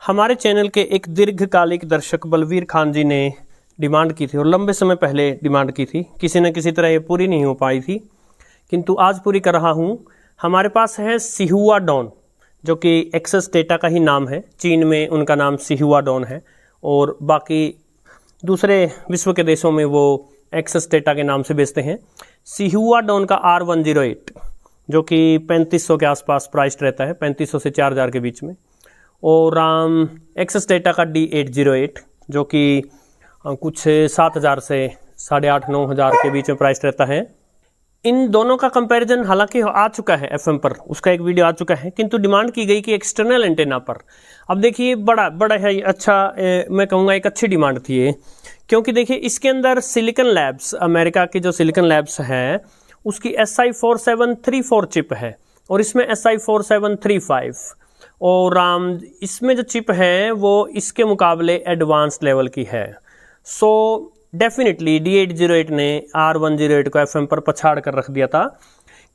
हमारे चैनल के एक दीर्घकालिक दर्शक बलवीर खान जी ने डिमांड की थी और लंबे समय पहले डिमांड की थी, किसी न किसी तरह ये पूरी नहीं हो पाई थी, किंतु आज पूरी कर रहा हूँ। हमारे पास है सिहुआ डॉन, जो कि एक्सेस डेटा का ही नाम है। चीन में उनका नाम सिहुआ डॉन है और बाकी दूसरे विश्व के देशों में वो एक्सेस डेटा के नाम से बेचते हैं। सिहुआ डॉन का R108 जो कि 3500 के आसपास प्राइस रहता है, 3500 से 4000 के बीच में। और एक्सेस डेटा का D808 जो कि कुछ 7000 से 8500-9000 के बीच में प्राइस रहता है। इन दोनों का कंपैरिजन हालांकि आ चुका है FM पर, उसका एक वीडियो आ चुका है, किंतु डिमांड की गई कि एक्सटर्नल एंटेना पर। अब देखिए बड़ा है अच्छा, मैं कहूँगा एक अच्छी डिमांड थी ये, क्योंकि देखिए इसके अंदर सिलिकॉन लैब्स, अमेरिका की जो सिलिकॉन लैब्स है उसकी SI4734 चिप है और इसमें SI4735, और इसमें जो चिप है वो इसके मुकाबले एडवांस लेवल की है। सो डेफिनेटली D808 ने R108 को FM पर पछाड़ कर रख दिया था।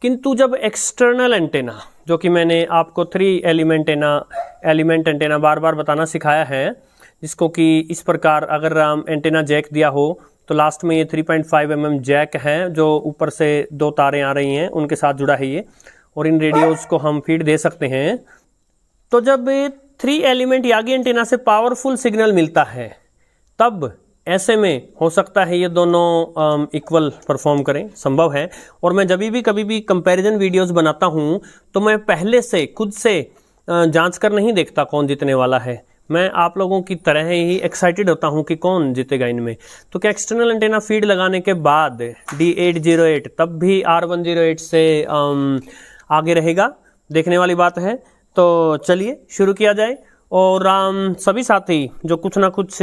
किंतु जब एक्सटर्नल एंटेना, जो कि मैंने आपको 3 एलिमेंट एंटेना बार बार बताना सिखाया है, जिसको कि इस प्रकार अगर एंटेना जैक दिया हो तो लास्ट में ये 3.5 mm जैक है जो ऊपर से 2 तारें आ रही हैं उनके साथ जुड़ा है ये, और इन रेडियोज को हम फीड दे सकते हैं। तो जब 3 एलिमेंट यागी एंटेना से पावरफुल सिग्नल मिलता है तब ऐसे में हो सकता है ये दोनों इक्वल परफॉर्म करें, संभव है। और मैं जब भी कभी भी कंपैरिजन वीडियोस बनाता हूं तो मैं पहले से खुद से जांच कर नहीं देखता कौन जीतने वाला है। मैं आप लोगों की तरह ही एक्साइटेड होता हूं कि कौन जीतेगा इनमें। तो क्या एक्सटर्नल एंटेना फीड लगाने के बाद D808 तब भी R108 से आगे रहेगा, देखने वाली बात है। तो चलिए शुरू किया जाए। और सभी साथी जो कुछ ना कुछ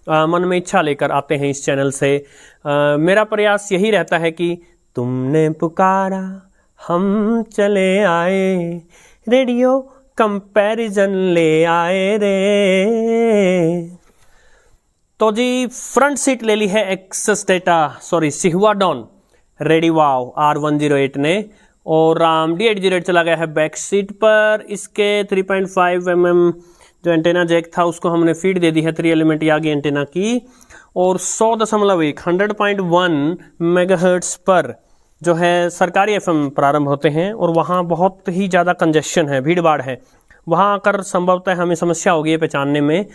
मन में इच्छा लेकर आते हैं इस चैनल से, मेरा प्रयास यही रहता है कि तुमने पुकारा हम चले आए, रेडियो कंपैरिजन ले आए रे। तो जी फ्रंट सीट ले ली है एक्सेस डेटा सिहुआ डॉन रेडी वाव R108 ने, और D808 चला गया है बैक सीट पर। इसके 3.5 mm जो एंटेना जैक था उसको हमने फीड दे दी है 3 एलिमेंट यागी एंटेना की, और 100.1 मेगाहर्ट्ज पर जो है सरकारी FM प्रारंभ होते हैं, और वहाँ बहुत ही ज़्यादा कंजेशन है, भीड़ भाड़ है। वहाँ आकर संभवतः हमें समस्या होगी पहचानने में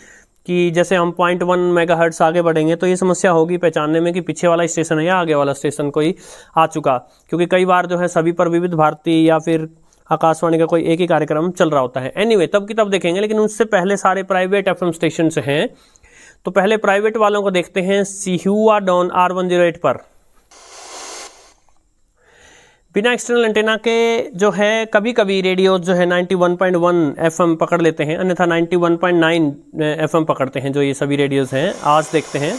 कि जैसे हम 0.1 मेगाहर्ट्ज आगे बढ़ेंगे तो ये समस्या होगी पहचानने में कि पीछे वाला स्टेशन है या आगे वाला स्टेशन कोई आ चुका, क्योंकि कई बार जो है सभी पर विविध भारती या फिर आकाशवाणी का कोई एक ही कार्यक्रम चल रहा होता है। एनीवे तब की तब देखेंगे, लेकिन उससे पहले सारे प्राइवेट FM स्टेशन हैं। तो पहले प्राइवेट वालों को देखते हैं सिहुआ डॉन R108 पर। बिना एक्सटर्नल एंटेना के जो है कभी कभी रेडियो जो है 91.1 FM पकड़ लेते हैं, अन्यथा 91.9 FM पकड़ते हैं जो ये सभी रेडियोज हैं। आज देखते हैं।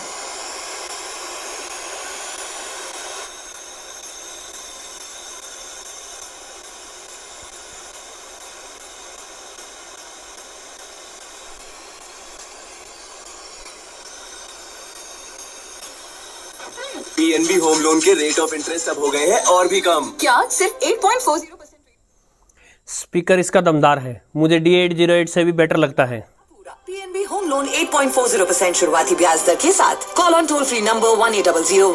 PNB होम लोन के रेट ऑफ इंटरेस्ट अब हो गए हैं और भी कम। क्या सिर्फ 8.40%? स्पीकर इसका दमदार है, मुझे D808 से भी बेटर लगता है। PNB होम लोन 8.40% शुरुआती ब्याज दर के साथ। Call on toll free number 1800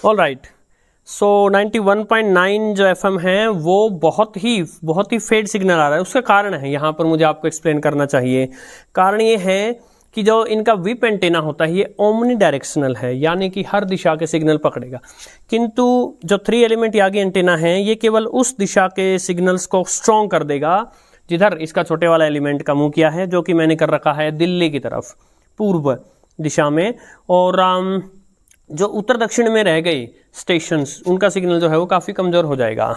all right. So 91.9 जो FM है वो बहुत ही फेड सिग्नल आ रहा है। उसका कारण है, यहाँ पर मुझे आपको एक्सप्लेन करना चाहिए। कारण ये है कि जो इनका विप एंटेना होता है ये ओमनी डायरेक्शनल है, यानी कि हर दिशा के सिग्नल पकड़ेगा। किंतु जो 3 एलिमेंट यागी एंटेना है ये केवल उस दिशा के सिग्नल्स को स्ट्रॉन्ग कर देगा जिधर इसका छोटे वाला एलिमेंट का मुंह किया है, जो कि मैंने कर रखा है दिल्ली की तरफ पूर्व दिशा में। और जो उत्तर दक्षिण में रह गए स्टेशंस उनका सिग्नल जो है वो काफ़ी कमज़ोर हो जाएगा।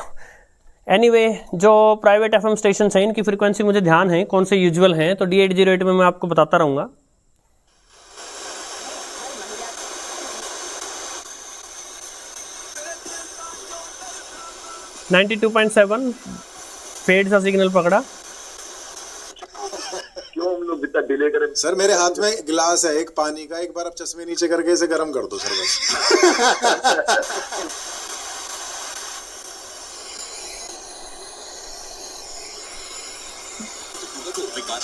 एनीवे जो प्राइवेट FM स्टेशन हैं इनकी फ्रीक्वेंसी मुझे ध्यान है कौन से यूजुअल हैं, तो D808 में मैं आपको बताता रहूँगा। $92.7 फेड सा सिग्नल पकड़ा। क्यों हम लोग इतना डिले करें? सर मेरे हाथ में गिलास है एक पानी का, एक बार आप चश्मे नीचे करके इसे गर्म कर दो सर बस।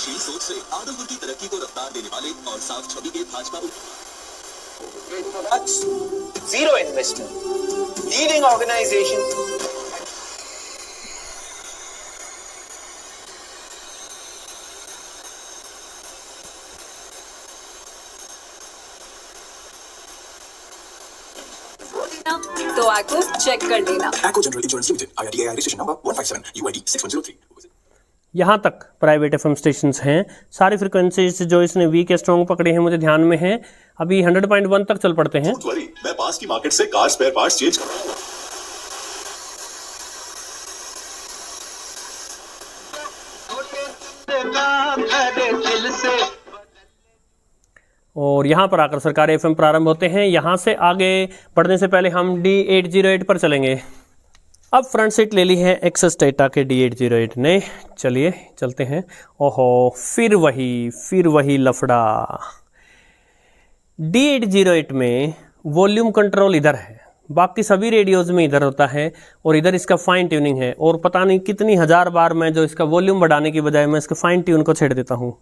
विचारशील सोच से आदमपुर की तरक्की को रफ्तार देने वाले और साफ छवि के Bhajpa Zero investment. Leading organization. तो आको चेक कर लेना। Acco General Insurance Limited, IRDAI registration number 157, UID 6103. यहाँ तक प्राइवेट एफएम स्टेशंस हैं। सारी फ्रिक्वेंसीज जो इसने वीक या स्ट्रॉन्ग पकड़े हैं मुझे ध्यान में है। अभी 100.1 तक चल पड़ते हैं। Don't worry, मैं पास की मार्केट से कार स्पेयर पार्ट्स चेंज कर रहा हूं। और यहाँ पर आकर सरकारी एफएम प्रारंभ होते हैं। यहाँ से आगे बढ़ने से पहले हम D808 पर चलेंगे। अब फ्रंट सीट ले ली है एक्सेस डेटा के D808 ने। चलिए चलते हैं। ओहो, फिर वही लफड़ा। D808 में वॉल्यूम कंट्रोल इधर है, बाकी सभी रेडियोज में इधर होता है और इधर इसका फाइन ट्यूनिंग है। और पता नहीं कितनी हजार बार मैं जो इसका वॉल्यूम बढ़ाने की बजाय मैं इसके फाइन ट्यून को छेड़ देता हूँ।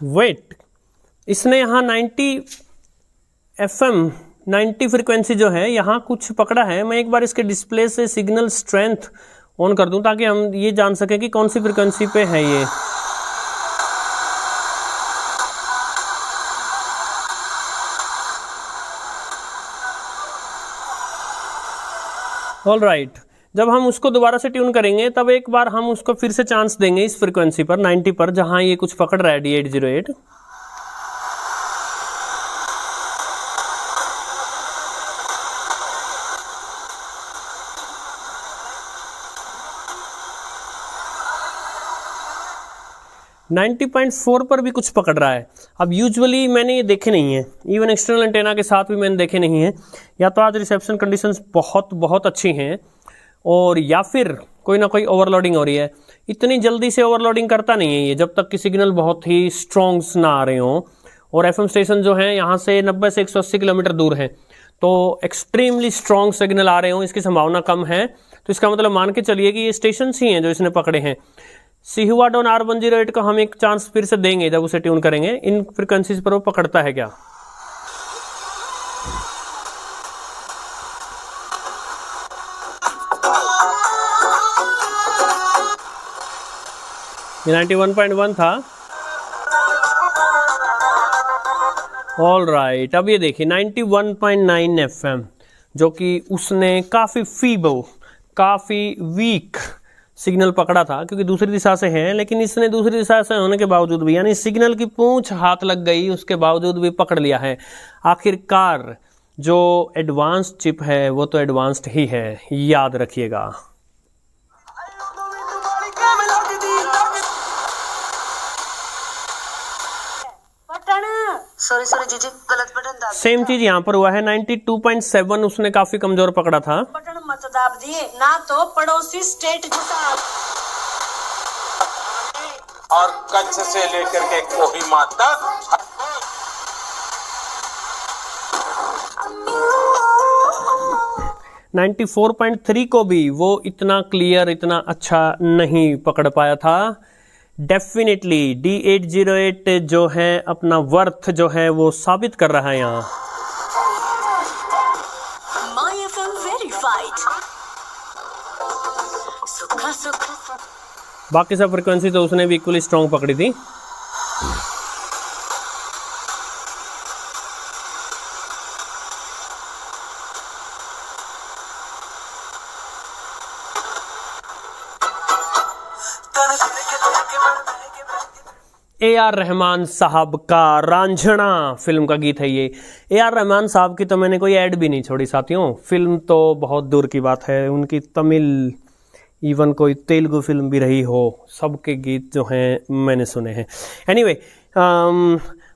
वेट, इसने यहाँ 90 FM 90 फ्रिक्वेंसी जो है यहाँ कुछ पकड़ा है। मैं एक बार इसके डिस्प्ले से सिग्नल स्ट्रेंथ ऑन कर दूं ताकि हम ये जान सकें कि कौन सी फ्रिक्वेंसी पे है ये। ऑल राइट, जब हम उसको दोबारा से ट्यून करेंगे तब एक बार हम उसको फिर से चांस देंगे इस फ्रिक्वेंसी पर 90 पर जहां ये कुछ पकड़ रहा है D808। .4 पर भी कुछ पकड़ रहा है। अब यूजुअली मैंने ये देखे नहीं है, इवन एक्सटर्नल एंटेना के साथ भी मैंने देखे नहीं है। या तो आज रिसेप्शन कंडीशंस बहुत अच्छी हैं और या फिर कोई ना कोई ओवरलोडिंग हो रही है। इतनी जल्दी से ओवरलोडिंग करता नहीं है ये जब तक कि सिग्नल बहुत ही स्ट्रॉन्ग्स ना आ रहे हों। और एफएम स्टेशन जो हैं यहाँ से 90 से 180 किलोमीटर दूर हैं, तो एक्सट्रीमली स्ट्रॉन्ग सिग्नल आ रहे हों इसकी संभावना कम है। तो इसका मतलब मान के चलिए कि ये स्टेशन ही हैं जो इसने पकड़े हैं। सिहुआ डॉन R108 को हम एक चांस फिर से देंगे जब उसे ट्यून करेंगे, इन फ्रिक्वेंसीज पर वो पकड़ता है क्या। ये 91.1 था। ऑल राइट, अब ये देखिए 91.9 FM जो कि उसने काफ़ी फीबल, काफ़ी वीक सिग्नल पकड़ा था क्योंकि दूसरी दिशा से है, लेकिन इसने दूसरी दिशा से होने के बावजूद भी, यानी सिग्नल की पूंछ हाथ लग गई उसके बावजूद भी पकड़ लिया है। आखिरकार जो एडवांस्ड चिप है वो तो एडवांस्ड ही है, याद रखिएगा। सॉरी जीजी, गलत बटन दाब। सेम चीज यहाँ पर हुआ है। 92.7 उसने काफी कमजोर पकड़ा था। बटन मत दाब दिए ना तो पड़ोसी स्टेट जुटा। और कच्छ से लेकर के कोहिमा तक 94.3 को भी वो इतना क्लियर, इतना अच्छा नहीं पकड़ पाया था। डेफिनेटली D808 जो है अपना वर्थ जो है वो साबित कर रहा है यहाँ। My FM verified. सुखा बाकी सब फ्रिक्वेंसी तो उसने भी इक्वली स्ट्रॉन्ग पकड़ी थी। AR रहमान साहब का रांझना फिल्म का गीत है ये। AR रहमान साहब की तो मैंने कोई ऐड भी नहीं छोड़ी साथियों। फिल्म तो बहुत दूर की बात है, उनकी तमिल, इवन कोई तेलुगु फिल्म भी रही हो, सबके गीत जो हैं मैंने सुने हैं। एनीवे,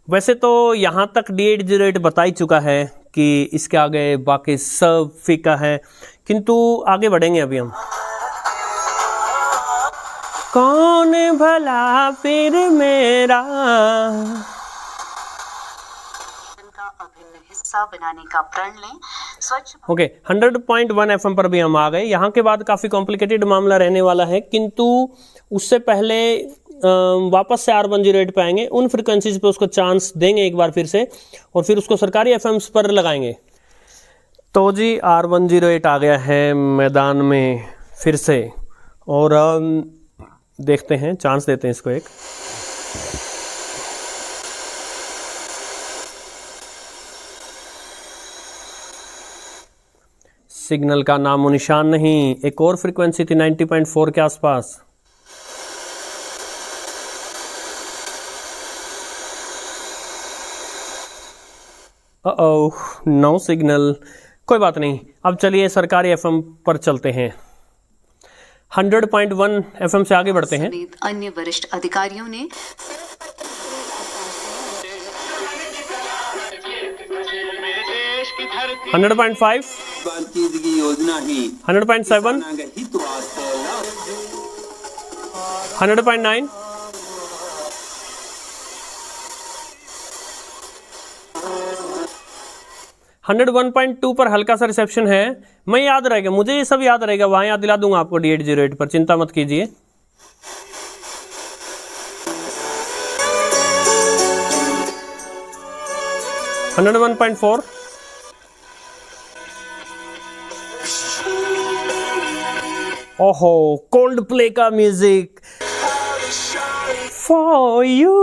वैसे तो यहाँ तक D808 बता ही चुका है कि इसके आगे बाकी सब फीका है, किंतु आगे बढ़ेंगे अभी हम। कौन भला फिर मेरा का अभिन्न हिस्सा बनाने का प्रण लें। स्वच्छ ओके 100.1 FM पर भी हम आ गए। यहाँ के बाद काफ़ी कॉम्प्लिकेटेड मामला रहने वाला है, किंतु उससे पहले वापस से R108 पे आएंगे, उन फ्रिक्वेंसीज पे उसको चांस देंगे एक बार फिर से, और फिर उसको सरकारी FMs पर लगाएंगे। तो जी R108 आ गया है मैदान में फिर से, और देखते हैं, चांस देते हैं इसको एक। सिग्नल का नामो निशान नहीं। एक और फ्रीक्वेंसी थी 90.4 के आसपास। नो सिग्नल, कोई बात नहीं। अब चलिए सरकारी एफएम पर चलते हैं। 100.1 एफएम से आगे बढ़ते हैं। समेत अन्य वरिष्ठ अधिकारियों ने 100.5, की योजना ही 100.7, 100.9, 101.2 पर हल्का सा रिसेप्शन है। मैं याद रहेगा, मुझे ये सब याद रहेगा, वहां याद दिला दूंगा आपको D808 पर, चिंता मत कीजिए। $101.4, ओहो कोल्ड प्ले का music. For you,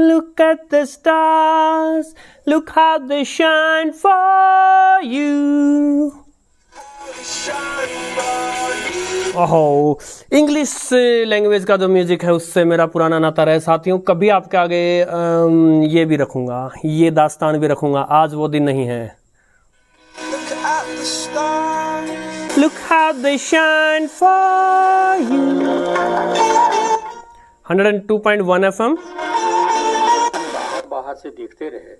look at the stars, look how they shine for you. ओहो, इंग्लिश लैंग्वेज का जो म्यूजिक है उससे मेरा पुराना नाता रहे साथियों। कभी आपके आगे ये भी रखूंगा, ये दास्तान भी रखूंगा। आज वो दिन नहीं है। Look how they shine for you. 102.1 FM। बाहर से देखते रहे,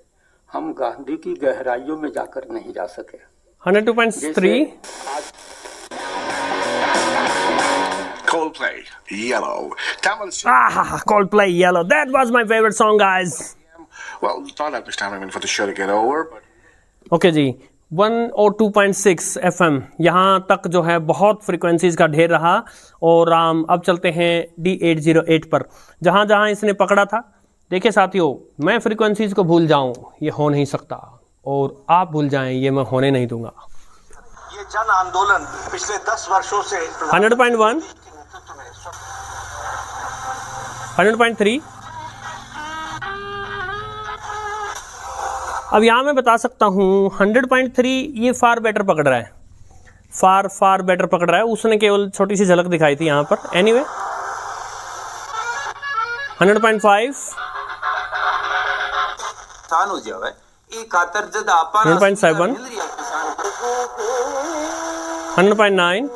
हम गांधी की गहराइयों में जाकर नहीं जा सके। 102.3। Coldplay, Yellow. Tamil Coldplay, Yellow. That was my favorite song, guys. Well, thought I'd be time for the show to get over, but Okay ji, 102.6 FM यहाँ तक जो है बहुत फ्रीक्वेंसीज का ढेर रहा। और अब चलते हैं D808 पर, जहाँ जहाँ इसने पकड़ा था। देखिए साथियों, मैं फ्रीक्वेंसीज को भूल जाऊं ये हो नहीं सकता, और आप भूल जाएं ये मैं होने नहीं दूंगा। ये जन आंदोलन पिछले 10 वर्षों से 100.1, 100.3। अब यहाँ मैं बता सकता हूँ 100.3 ये फार बेटर पकड़ रहा है, फार बेटर पकड़ रहा है। उसने केवल छोटी सी झलक दिखाई थी यहाँ पर। एनीवे 100.5, 100.7, 100.9,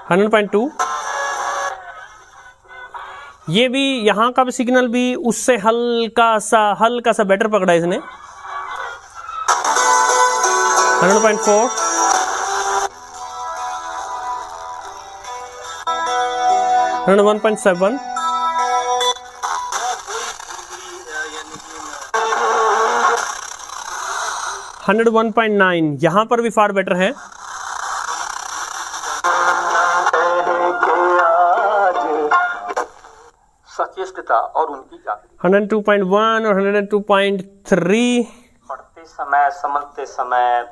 100.2। ये भी यहाँ का भी सिग्नल भी उससे हल्का सा बेटर पकड़ा है इसने। 100.4, 101.7, 101.9 यहाँ पर भी फार बेटर है। सचेष्टता और उनकी जागरूकता 102.1 और 102.3। पढ़ते समय, समझते समय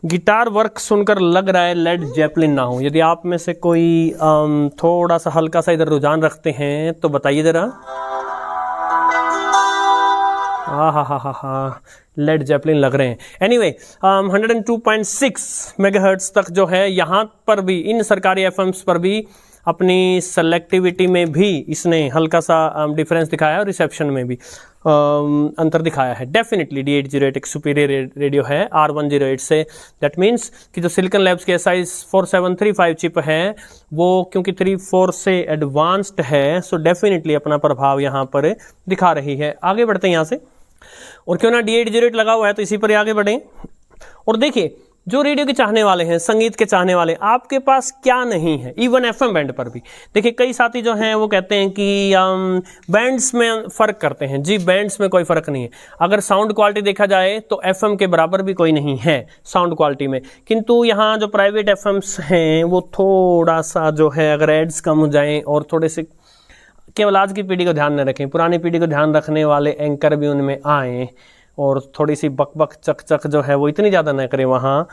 गिटार वर्क सुनकर लग रहा है लेड जेपलिन ना हो। यदि आप में से कोई थोड़ा सा हल्का सा इधर रुझान रखते हैं तो बताइए जरा। हा लेड जेपलिन लग रहे हैं। एनीवे 102.6 मेगाहर्ट्ज तक जो है यहाँ पर भी, इन सरकारी एफएम्स पर भी अपनी सेलेक्टिविटी में भी इसने हल्का सा डिफरेंस दिखाया है और रिसेप्शन में भी अंतर दिखाया है। डेफिनेटली D808 एक सुपीरियर रेडियो है R108 से। दैट मीन्स कि जो सिलिकॉन लैब्स की SI4735 चिप है वो क्योंकि 3.4 से एडवांस्ड है, सो डेफिनेटली अपना प्रभाव यहाँ पर दिखा रही है। आगे बढ़ते हैं यहाँ से, और क्यों ना D808 लगा हुआ है तो इसी पर आगे बढ़ें। और देखिए, जो रेडियो के चाहने वाले हैं, संगीत के चाहने वाले, आपके पास क्या नहीं है, इवन FM बैंड पर भी। देखिए, कई साथी जो हैं वो कहते हैं कि बैंड्स में फ़र्क करते हैं। जी, बैंड्स में कोई फ़र्क नहीं है। अगर साउंड क्वालिटी देखा जाए तो FM के बराबर भी कोई नहीं है साउंड क्वालिटी में, किंतु यहाँ जो प्राइवेट FMs हैं वो थोड़ा सा जो है, अगर एड्स कम हो जाएँ और थोड़े से केवल आज की पीढ़ी को ध्यान न रखें, पुरानी पीढ़ी को ध्यान रखने वाले एंकर भी उनमें आएँ और थोड़ी सी बक बक चक चक जो है वो इतनी ज़्यादा न करें वहाँ,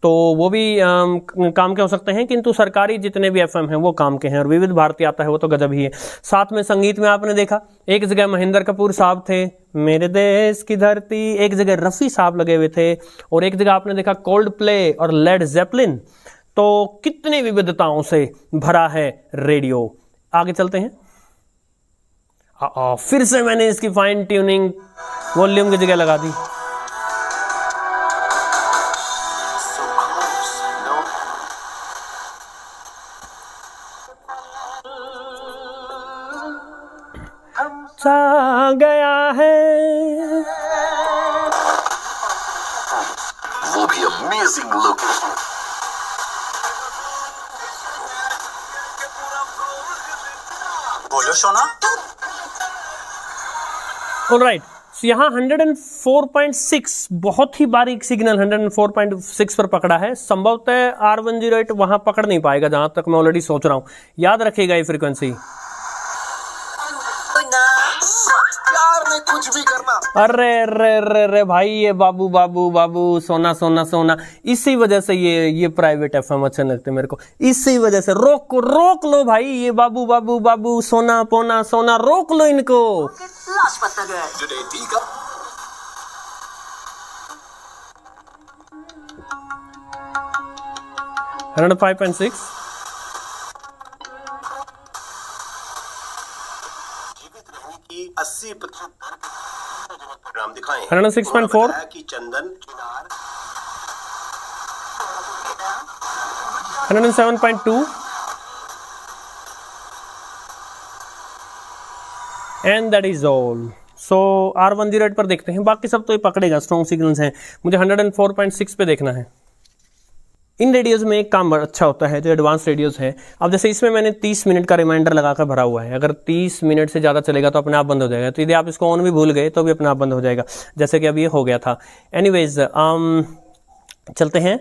तो वो भी काम के हो सकते हैं। किंतु सरकारी जितने भी FM हैं वो काम के हैं, और विविध भारती आता है वो तो गजब ही है। साथ में संगीत में आपने देखा, एक जगह महेंद्र कपूर साहब थे, मेरे देश की धरती, एक जगह रफ़ी साहब लगे हुए थे, और एक जगह आपने देखा कोल्ड प्ले और लेड ज़ेपलिन। तो कितनी विविधताओं से भरा है रेडियो। आगे चलते हैं। फिर से मैंने इसकी फाइन ट्यूनिंग वॉल्यूम की जगह लगा दी। छा गया है वो भी अमेजिंग लुक। बोलो सोना। ऑलराइट, यहाँ 104.6 बहुत ही बारीक सिग्नल 104.6 पर पकड़ा है। संभवतः R108 वहां पकड़ नहीं पाएगा, जहां तक मैं ऑलरेडी सोच रहा हूं। याद रखिएगा ये फ्रीक्वेंसी। कुछ भी करना। अरे रे रे रे भाई, ये बाबू बाबू बाबू, सोना सोना सोना, इसी वजह से ये प्राइवेट FM अच्छे लगते मेरे को। इसी वजह से रोक लो भाई, ये बाबू बाबू बाबू, सोना पोना सोना, रोक लो इनको। लाजपत नगर। 105.6 80% प्रोग्राम दिखाएं। 106.4 कि चंदन 107.2 and that is all. So R108 पर देखते हैं, बाकी सब तो ये पकड़ेगा, स्ट्रॉन्ग सिग्नल्स हैं। मुझे 104.6 पे देखना है। इन रेडियोज़ में एक काम अच्छा होता है, जो एडवांस रेडियोज़ है। अब जैसे इसमें मैंने 30 मिनट का रिमाइंडर लगाकर भरा हुआ है, अगर 30 मिनट से ज़्यादा चलेगा तो अपने आप बंद हो जाएगा। तो यदि आप इसको ऑन भी भूल गए तो भी अपने आप बंद हो जाएगा, जैसे कि अब ये हो गया था। एनीवेज, चलते हैं।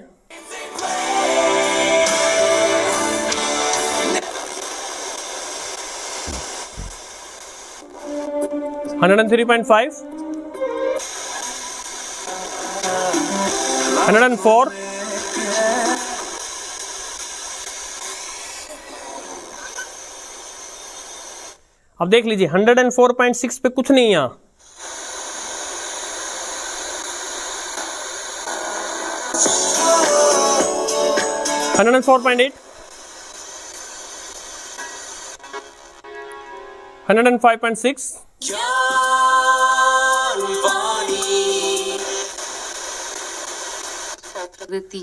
$103.5, 104, अब देख लीजिए 104.6 पे कुछ नहीं यहाँ। $104.8, 105.6,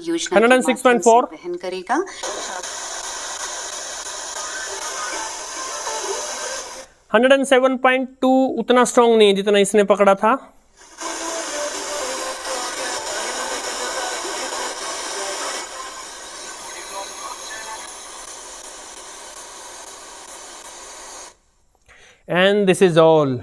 106.4, वहन करेगा। 107.2 उतना स्ट्रॉन्ग नहीं है जितना इसने पकड़ा था। And this is all.